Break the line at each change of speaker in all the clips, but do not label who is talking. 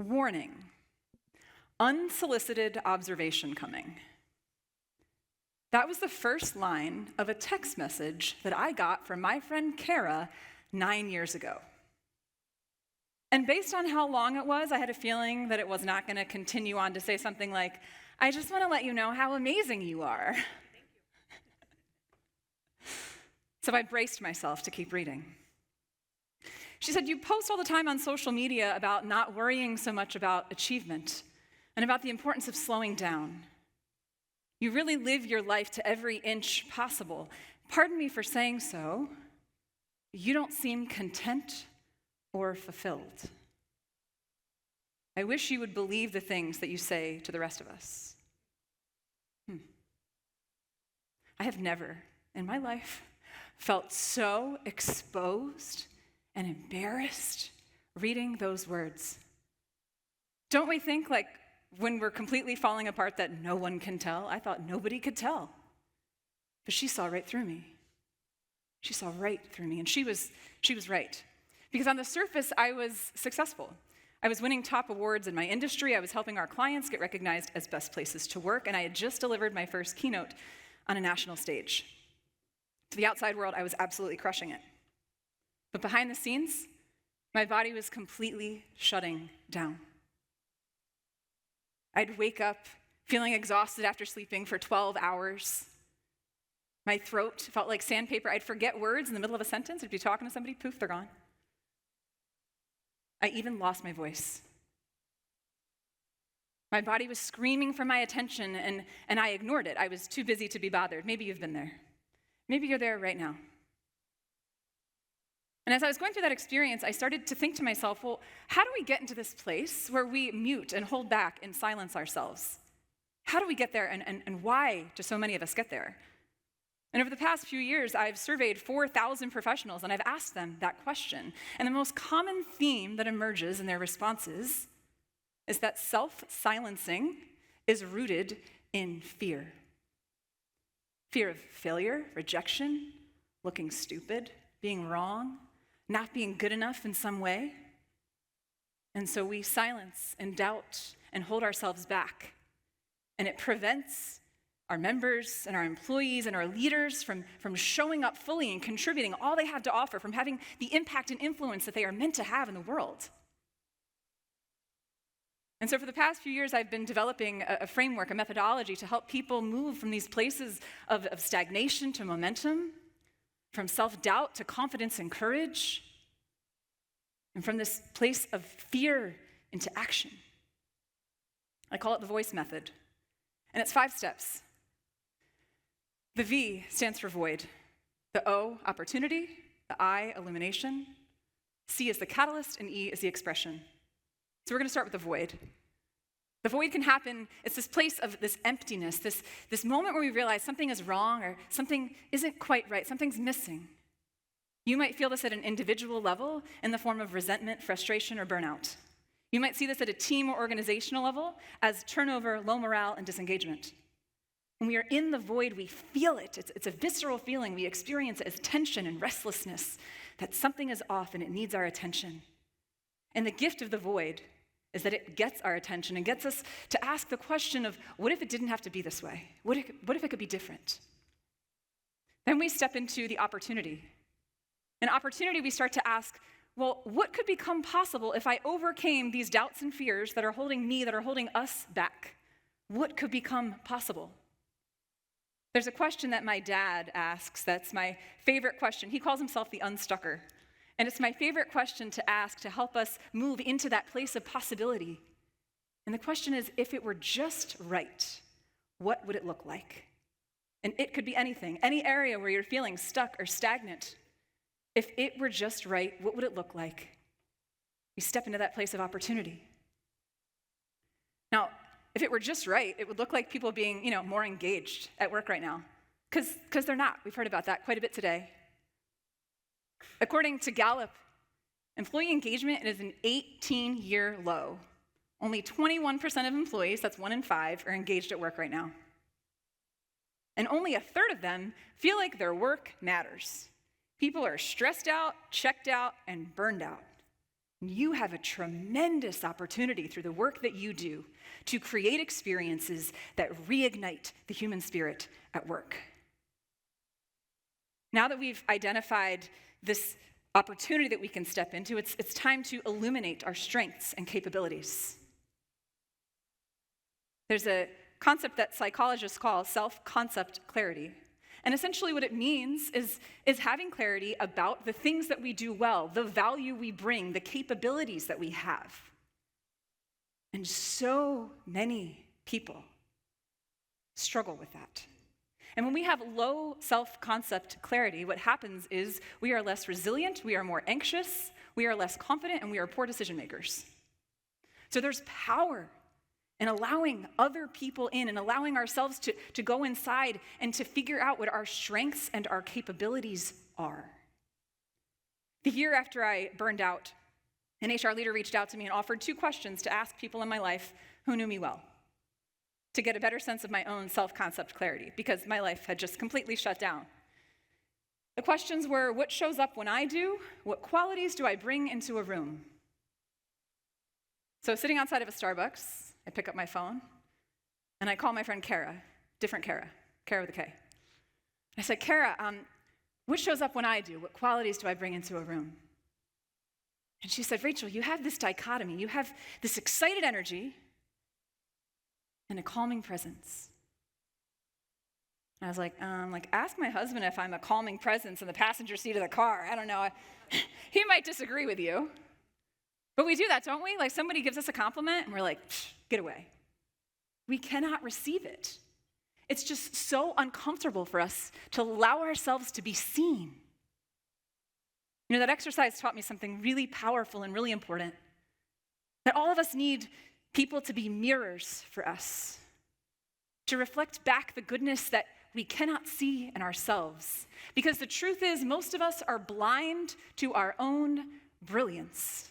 Warning, unsolicited observation coming. That was the first line of a text message that I got from my friend Kara 9 years ago. And based on how long it was, I had a feeling that it was not going to continue on to say something like, I just want to let you know how amazing you are. Thank you. So I braced myself to keep reading. She said, you post all the time on social media about not worrying so much about achievement and about the importance of slowing down. You really live your life to every inch possible. Pardon me for saying so. You don't seem content or fulfilled. I wish you would believe the things that you say to the rest of us. I have never in my life felt so exposed and embarrassed reading those words. Don't we think, like, when we're completely falling apart that no one can tell? I thought nobody could tell. But she saw right through me. She saw right through me, and she was right. Because on the surface, I was successful. I was winning top awards in my industry. I was helping our clients get recognized as best places to work, and I had just delivered my first keynote on a national stage. To the outside world, I was absolutely crushing it. But behind the scenes, my body was completely shutting down. I'd wake up feeling exhausted after sleeping for 12 hours. My throat felt like sandpaper. I'd forget words in the middle of a sentence. I'd be talking to somebody, poof, they're gone. I even lost my voice. My body was screaming for my attention, and I ignored it. I was too busy to be bothered. Maybe you've been there. Maybe you're there right now. And as I was going through that experience, I started to think to myself, well, how do we get into this place where we mute and hold back and silence ourselves? How do we get there, and why do so many of us get there? And over the past few years, I've surveyed 4,000 professionals, and I've asked them that question. And the most common theme that emerges in their responses is that self-silencing is rooted in fear. Fear of failure, rejection, looking stupid, being wrong, not being good enough in some way. And so we silence and doubt and hold ourselves back. And it prevents our members and our employees and our leaders from showing up fully and contributing all they have to offer, from having the impact and influence that they are meant to have in the world. And so for the past few years, I've been developing a framework, a methodology to help people move from these places of stagnation to momentum, from self-doubt to confidence and courage, and from this place of fear into action. I call it the voice method, and it's 5 steps. The V stands for void, the O, opportunity, the I, illumination, C is the catalyst, and E is the expression. So we're going to start with the void. The void can happen, it's this place of this emptiness, this moment where we realize something is wrong or something isn't quite right, something's missing. You might feel this at an individual level in the form of resentment, frustration, or burnout. You might see this at a team or organizational level as turnover, low morale, and disengagement. When we are in the void, we feel it. It's a visceral feeling. We experience it as tension and restlessness, that something is off and it needs our attention. And the gift of the void is that it gets our attention and gets us to ask the question of, what if it didn't have to be this way? What if it could be different? Then we step into the opportunity. In opportunity, we start to ask, well, what could become possible if I overcame these doubts and fears that are holding me, that are holding us back? What could become possible? There's a question that my dad asks that's my favorite question. He calls himself the unstucker. And it's my favorite question to ask to help us move into that place of possibility. And the question is, if it were just right, what would it look like? And it could be anything, any area where you're feeling stuck or stagnant. If it were just right, what would it look like? We step into that place of opportunity. Now, if it were just right, it would look like people being, more engaged at work right now. Because they're not. We've heard about that quite a bit today. According to Gallup, employee engagement is an 18-year low. Only 21% of employees, that's 1 in 5, are engaged at work right now. And only 1/3 of them feel like their work matters. People are stressed out, checked out, and burned out. You have a tremendous opportunity through the work that you do to create experiences that reignite the human spirit at work. Now that we've identified this opportunity that we can step into, it's time to illuminate our strengths and capabilities. There's a concept that psychologists call self-concept clarity. And essentially what it means is having clarity about the things that we do well, the value we bring, the capabilities that we have. And so many people struggle with that. And when we have low self-concept clarity, what happens is we are less resilient, we are more anxious, we are less confident, and we are poor decision makers. So there's power in allowing other people in and allowing ourselves to go inside and to figure out what our strengths and our capabilities are. The year after I burned out, an HR leader reached out to me and offered 2 questions to ask people in my life who knew me well, to get a better sense of my own self-concept clarity, because my life had just completely shut down. The questions were, what shows up when I do? What qualities do I bring into a room? So sitting outside of a Starbucks, I pick up my phone, and I call my friend Kara, different Kara with a K. I said, Kara, what shows up when I do? What qualities do I bring into a room? And she said, Rachel, you have this dichotomy. You have this excited energy and a calming presence. And I was like, ask my husband if I'm a calming presence in the passenger seat of the car. I don't know. He might disagree with you. But we do that, don't we? Like somebody gives us a compliment and we're like, get away. We cannot receive it. It's just so uncomfortable for us to allow ourselves to be seen. You know, that exercise taught me something really powerful and really important. That all of us need people to be mirrors for us, to reflect back the goodness that we cannot see in ourselves. Because the truth is, most of us are blind to our own brilliance.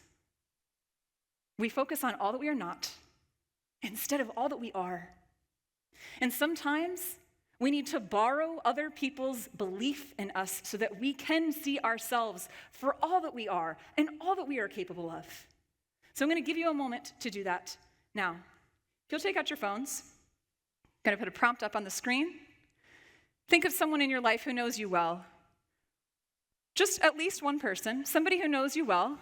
We focus on all that we are not instead of all that we are. And sometimes we need to borrow other people's belief in us so that we can see ourselves for all that we are and all that we are capable of. So I'm going to give you a moment to do that now. If you'll take out your phones, I'm going to put a prompt up on the screen. Think of someone in your life who knows you well. Just at least one person, somebody who knows you well.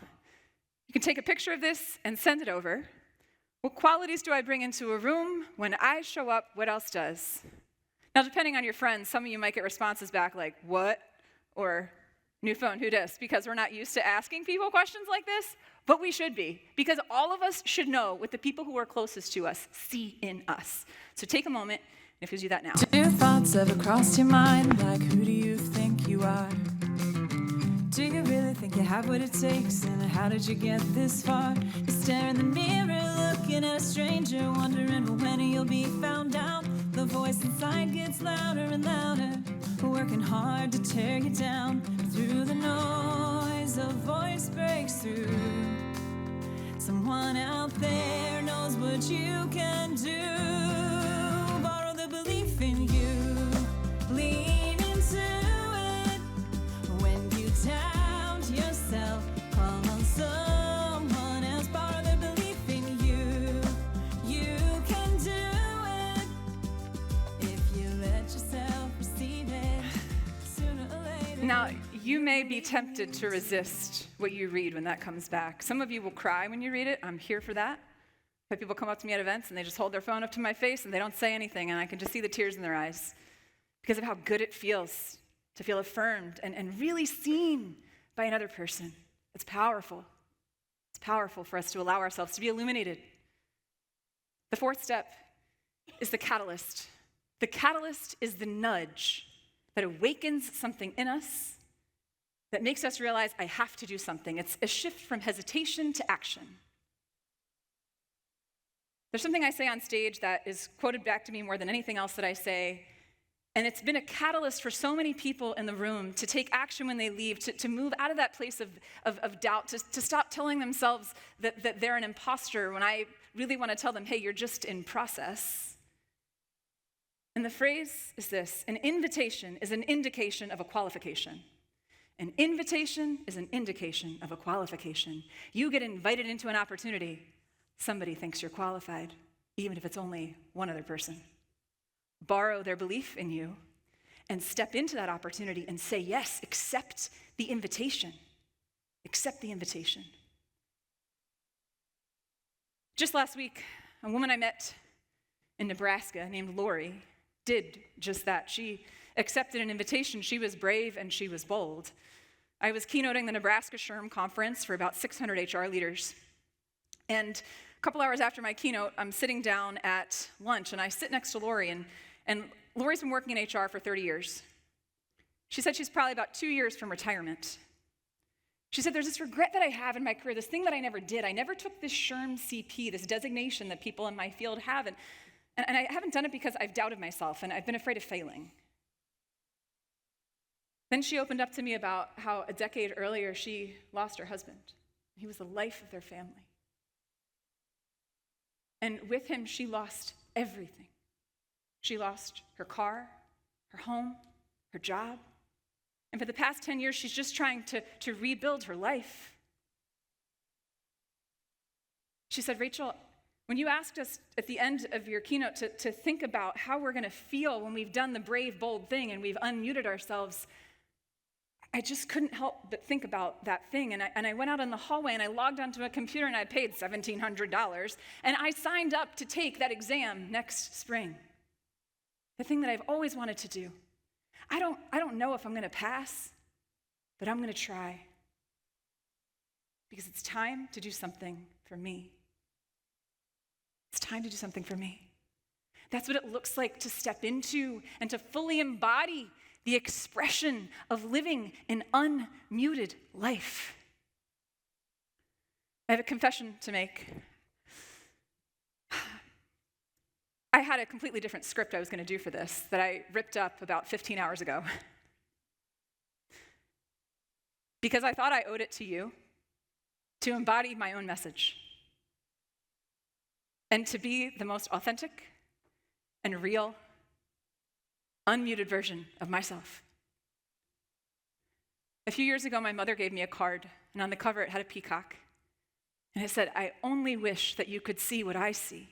You can take a picture of this and send it over. What qualities do I bring into a room? When I show up, what else does? Now, depending on your friends, some of you might get responses back like, what? Or, new phone, who dis? Because we're not used to asking people questions like this, but we should be. Because all of us should know what the people who are closest to us see in us. So take a moment, and if you do that now.
Do your thoughts ever cross your mind? Like, who do you think you are? Do you really think you have what it takes? And how did you get this far? You stare in the mirror, looking at a stranger, wondering when you'll be found out. The voice inside gets louder and louder, working hard to tear you down. Through the noise, a voice breaks through. Someone out there knows what you can do. Borrow the belief in you, lean into it. When you doubt yourself, call on someone else. Borrow the belief in you, you can do it. If you let yourself receive it, sooner or later.
Now, you may be tempted to resist what you read when that comes back. Some of you will cry when you read it. I'm here for that. I've had people come up to me at events and they just hold their phone up to my face and they don't say anything, and I can just see the tears in their eyes because of how good it feels to feel affirmed and really seen by another person. It's powerful. It's powerful for us to allow ourselves to be illuminated. The 4th step is the catalyst. The catalyst is the nudge that awakens something in us that makes us realize I have to do something. It's a shift from hesitation to action. There's something I say on stage that is quoted back to me more than anything else that I say, and it's been a catalyst for so many people in the room to take action when they leave, to move out of that place of doubt, to stop telling themselves that they're an imposter when I really want to tell them, hey, you're just in process. And the phrase is this: an invitation is an indication of a qualification. An invitation is an indication of a qualification. You get invited into an opportunity, somebody thinks you're qualified, even if it's only one other person. Borrow their belief in you and step into that opportunity and say yes, accept the invitation. Accept the invitation. Just last week, a woman I met in Nebraska named Lori did just that. She accepted an invitation. She was brave and she was bold. I was keynoting the Nebraska SHRM conference for about 600 HR leaders. And a couple hours after my keynote, I'm sitting down at lunch, and I sit next to Lori, and Lori's been working in HR for 30 years. She said she's probably about 2 years from retirement. She said, there's this regret that I have in my career, this thing that I never did. I never took this SHRM CP, this designation that people in my field have, and I haven't done it because I've doubted myself, and I've been afraid of failing. Then she opened up to me about how a decade earlier she lost her husband. He was the life of their family. And with him, she lost everything. She lost her car, her home, her job. And for the past 10 years, she's just trying to rebuild her life. She said, Rachel, when you asked us at the end of your keynote to think about how we're going to feel when we've done the brave, bold thing and we've unmuted ourselves, I just couldn't help but think about that thing. And I went out in the hallway and I logged onto a computer and I paid $1,700. And I signed up to take that exam next spring. The thing that I've always wanted to do. I don't know if I'm going to pass, but I'm going to try. Because it's time to do something for me. It's time to do something for me. That's what it looks like to step into and to fully embody the expression of living an unmuted life. I have a confession to make. I had a completely different script I was going to do for this that I ripped up about 15 hours ago. Because I thought I owed it to you to embody my own message and to be the most authentic and real, unmuted version of myself. A few years ago, my mother gave me a card, and on the cover it had a peacock. And it said, I only wish that you could see what I see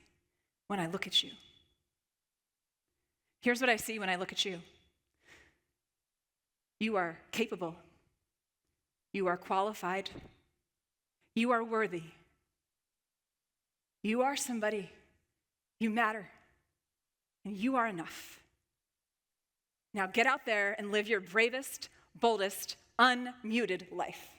when I look at you. Here's what I see when I look at you. You are capable. You are qualified. You are worthy. You are somebody. You matter. And you are enough. Now get out there and live your bravest, boldest, unmuted life.